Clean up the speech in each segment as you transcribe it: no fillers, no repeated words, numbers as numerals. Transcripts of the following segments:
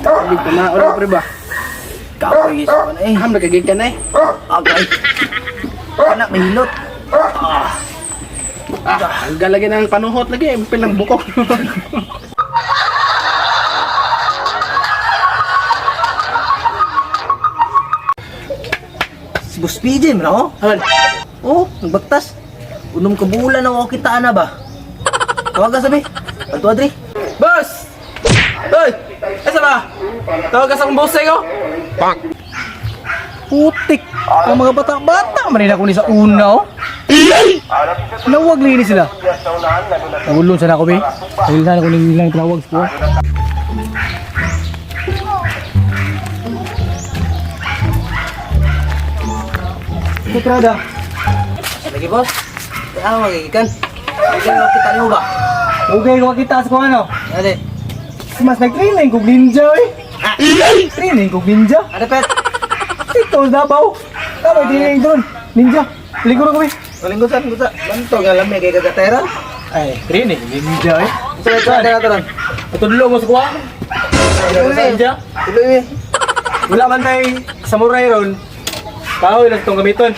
Hindi ka na, oras pre ba? Kapoy gis ko na eh. Ham, nagagig ka na eh. Agay. Anak mahilot. Ang galagi ng panuhot lagi, pilang bukok. Si Boss PJ man ako. Hal, Oh, nagbagtas. Unom ka bulan ako kita na ba? Tawag ka sabi. Adto Adri. boss! Hoy! Asa ba? Tawag ka sa kong boss ko? Putik. Ang mga bata-bata manila ko ni sa una oh. Nawag lini sila. Nagulong sana ko be. Dahil sana ko nilang tinawag ko. Kutrada. Lagi boss. Kaya magigikan. Bigyan mo kita niyo ba? Okay, kung kita sa kung ano. Ade. Mas nag-training kong ninja eh. Training kong ninja. Ano pet? Ito Davao. Tama training doon. Ninja. Ligo na kami. Linggusan, gusa. Banto nga lamay kay kagatera. Ay, training ninja eh. Ito ada ron. Tulo mo sa kuha. Ninja. Tuloy. Wala man tay samurai ron. Kahoy lang itong gamiton.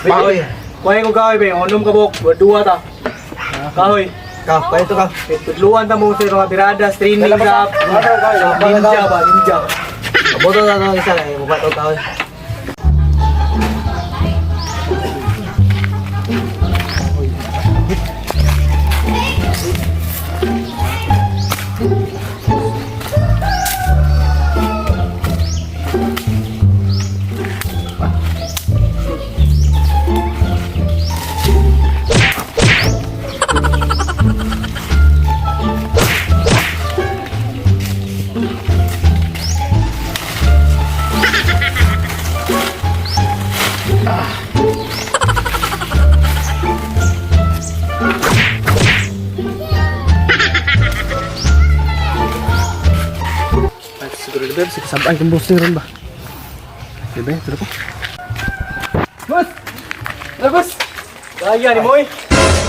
Kahoy. Kuhain ko kahoy, be. Onom ka buk. Dua ta. Kahoy. Kaya ito ka. Tudluan ta mo sa mga biradas, training sa ninja ba? Ninja. Boto na ito isa. Bukat o kahoy. Siguro na ba? Sabay kong boss ron ba? Diba? Tara po. Boss! Tara boss! Kaya ni Moy.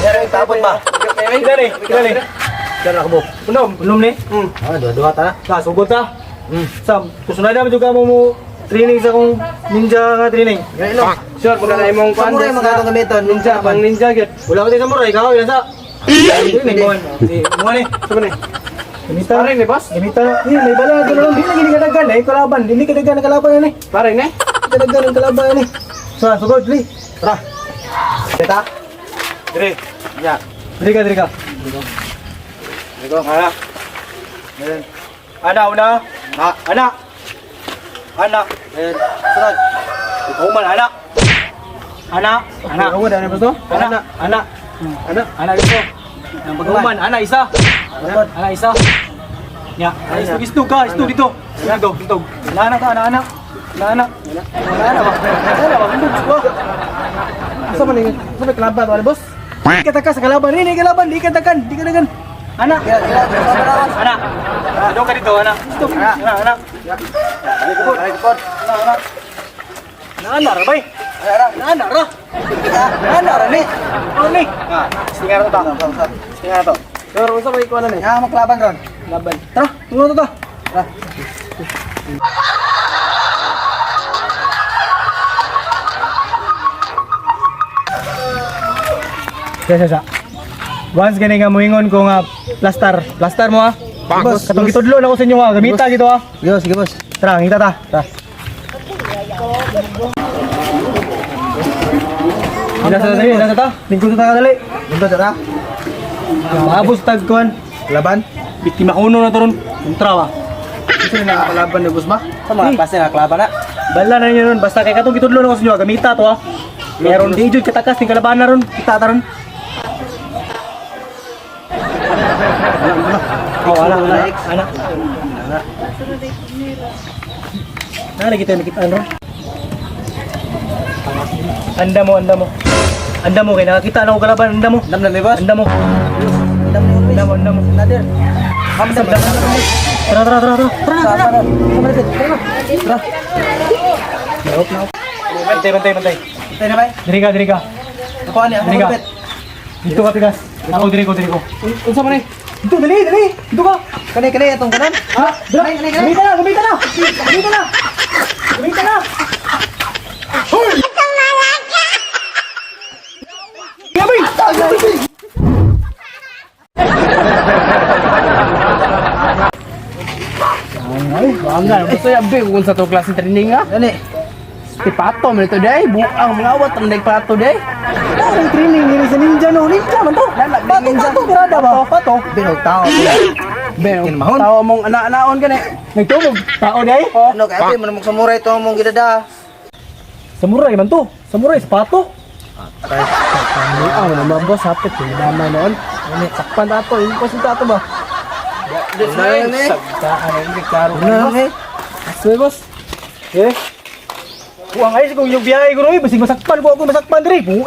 Dari tapon ba? Dari. Dari ako mo. Unom ni? Dua ta. Sa sugod ta. Sam, kusunod na juga mo training sa kong ninja nga training. Gano? Sure, magkakain mong kuhan. Samurai mga gamiton, ninja Pang ninja git. Wala ko tayo samurai, ikaw ilan sa? Training mo. Mo ni. Saan ba na? Ganito. Pare ni boss? Ganito. May bala ko lang. Hindi na kadagan eh. Kalaban. Hindi kadagan ng kalaban yan eh. Pare ni? Kadagan ng kalaban yan eh. So, sugod, li. Tara. Kita. Dire. Ya. Dire ka. Ito, kaya. Ayan. Ana, una. Ana. Ayan. Sunod. Ikaw man, ana. Ana. Ikaw mo, dahil ba ito? Ana dito. Ang pagkuman, ana isa. Ana isa. Ya, istog ka, istog dito. Istog. Ana ka, ana. Ana ba? Istog ko. Saan ba na? Saan ba kalaban ito, boss? Di ka takas sa kalaban, di kadagan. Ana. Ana. Dito ka dito, ana. Istog. Ana. Ana ra bay. Ana ra ni. Ano ni? Singar ito. Singar ito. Pero saan ba ikuha na ni? Maklaban ron. Laban. Tara, tungo to. Tara. Sa. Once gani nga moingon ko nga plaster mo ha. Boss, katong gitudlo na ko sa inyo ha. Gamita dito ha. Sige boss. Tara, ngita ta. Tara. Ina sa ta. Lingkod ta kadali. Lingkod ta. Maabos tag kuan. Laban. Biktima uno na to ron. Kontra ba. Gusto na nakakalaban ni boss ba? Sa mga klase na kalaban na. Bala na niyo ron. Basta kay katong gitudlo na ko sa inyo ha. Gamita to ha. Meron di jud katakas ning kalaban na ron. Kita ta ron. Anak. Nah, kita ano? Anda mo kay nakakita na ko kalaban, anda mo. Andam na lebas. Anda mo. Nadir. Hamsam dah. Tara. Bantay. Bantay na ba? Diri ka. Ako ani, ako kapit. Dito ka tigas. Ako diri ko. Unsa man ni? Ito, dali. Ito ka. Kanay, itong kanan. Ha? Kanay. Gumita na. Hoy! Gabay! Ay, bangga. Gusto yung abig kung sa to klase training nga. Gani. Si Pato, man ito day. Buang mga awat ang day Pato day. Ang training nila sa ninja no. Ninja man to. Pato, birada ba? Pato. Binog tao. Ben, Kinmahon. tawa mong ana-anaon ka na. Nagtubog. Tao day. Ano kaya mo namang samurai to mong gidada. Samurai man to. Samurai sa pato. Buang mo naman boss, hapit. Yung damay noon. Sakpan na to. Yung kasi tato ba? Sagtaan. Hindi klaro ka Ano boss. eh? Asoy boss. Eh. Buang ay kung yung biyahe ko ron, basig masakpan ko ako masakpan diri. Kung